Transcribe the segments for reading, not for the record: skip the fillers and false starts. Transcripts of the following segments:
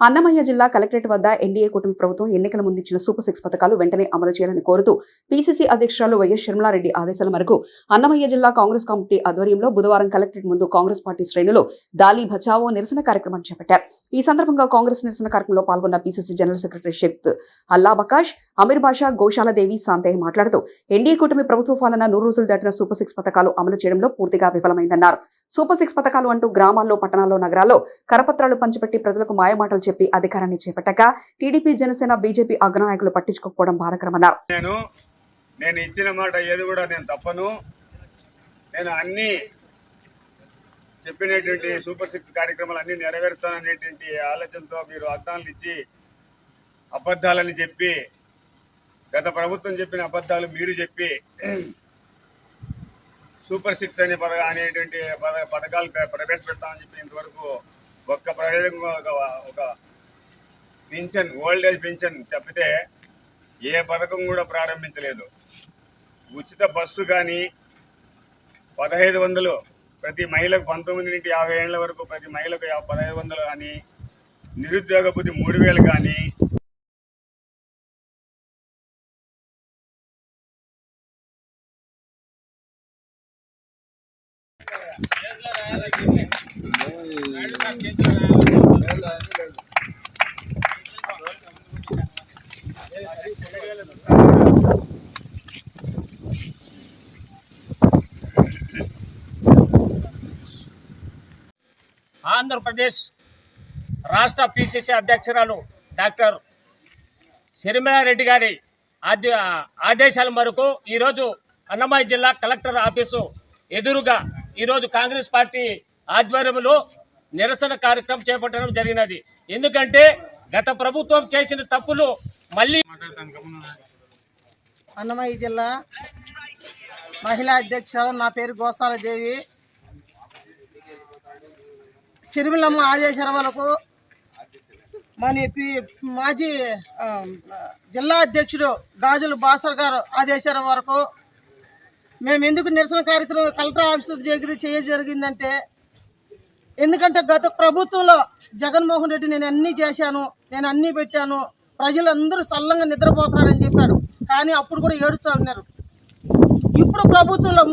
అన్నమయ్య జిల్లా కలెక్టరేట్ వద్ద ఎన్డీఏ కూటమి ప్రభుత్వం ఎన్నికల ముందు ఇచ్చిన సూపర్ 6 పథకాలు వెంటనే అమలు చేయాలని కోరుతూ పీసీసీ అధ్యక్షురాలు వైఎస్ షర్మిలారెడ్డి ఆదేశాల మేరకు అన్నమయ్య జిల్లా కాంగ్రెస్ కమిటీ ఆధ్వర్యంలో బుధవారం కలెక్టరేట్ ముందు కాంగ్రెస్ పార్టీ శ్రేణులు దాలి బచావో నిరసన కార్యక్రమాన్ని చేపట్టారు. ఈ సందర్భంగా కాంగ్రెస్ నిరసన కార్యక్రమంలో పాల్గొన్న పీసీసీ జనరల్ సెక్రటరీ షేక్ అల్లా బకాష్, అమీర్ బాషా, గోశాలదేవి శాంతయ్య మాట్లాడుతూ ఎన్డీఏ కూటమి ప్రభుత్వ పాలన 100 రోజులు దాటిన సూపర్ 6 పథకాలు అమలు చేయడంలో పూర్తిగా విఫలమైందన్నారు. సూపర్ 6 పథకాలు అంటూ గ్రామాల్లో, పట్టణాల్లో, నగరాల్లో కరపత్రాలు పంచిపెట్టి ప్రజలకు మాయమాటలు చెప్పి అధికారాన్ని చేపట్టాక టీడీపీ, జనసేన, బీజేపీ అగ్రనాయకులు పట్టించుకోకపోవడం బాధాకరమన్నారు. నేను ఇచ్చిన మాట ఏది కూడా నేను తప్పను. నేను అన్ని చెప్పినటువంటి సూపర్ 6 కార్యక్రమాలు అన్ని నెరవేరుస్తాననేటువంటి ఆలోచనతో మీరు వాగ్దానాలు ఇచ్చి అబద్ధాలని చెప్పి, గత ప్రభుత్వం చెప్పిన అబద్ధాలు మీరు చెప్పి సూపర్ 6 అనేటువంటి పథకాలు ప్రవేశపెడతామని చెప్పి ఇంతవరకు ఒక్క ప్రయోజనం ఒక పింఛన్, ఓల్డ్ ఏజ్ పింఛన్ తప్పితే ఏ పథకం కూడా ప్రారంభించలేదు. ఉచిత బస్సు కానీ 1500 ప్రతి మహిళకు 19 నుండి 50 ఏళ్ల వరకు ప్రతి మహిళకు 1500 కానీ, నిరుద్యోగ భృతి 3000 కానీ, ఆంధ్రప్రదేశ్ రాష్ట్ర పీసీసీ అధ్యక్షురాలు డాక్టర్ షర్మిలారెడ్డి గారి ఆదేశాల మేరకు ఈరోజు అన్నమయ్య జిల్లా కలెక్టర్ ఆఫీసు ఎదురుగా ఈరోజు కాంగ్రెస్ పార్టీ ఆధ్వర్యంలో నిరసన కార్యక్రమం చేపట్టడం జరిగినది. ఎందుకంటే గత ప్రభుత్వం చేసిన తప్పులు మళ్ళీ. అన్నమయ్య జిల్లా మహిళా అధ్యక్షురాలు, నా పేరు గోశాలదేవి. షర్మిలమ్మ ఆదేశాల వరకు మన మాజీ జిల్లా అధ్యక్షుడు గాజుల బాసర్ గారు ఆదేశాల వరకు మేము ఎందుకు నిరసన కార్యక్రమం కలెక్టర్ ఆఫీస్ దగ్గర జరిగిందంటే, ఎందుకంటే గత ప్రభుత్వంలో జగన్మోహన్ రెడ్డి నేను అన్నీ చేశాను, నేను అన్నీ పెట్టాను, ప్రజలందరూ సల్లంగా నిద్రపోతున్నారని చెప్పాడు. కానీ అప్పుడు కూడా ఏడుస్తూ ఉన్నారు. ఇప్పుడు ప్రభుత్వంలో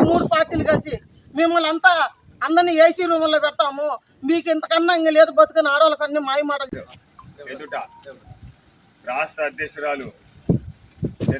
మూడు పార్టీలు కలిసి మిమ్మల్ని అంతా అందరినీ ఏసీ రూముల్లో పెడతాము, మీకు ఇంతకన్నా లేదు బతుకుని ఆడవాళ్ళకన్నీ మాయమాటలు. రాష్ట్ర అధ్యక్షురాలు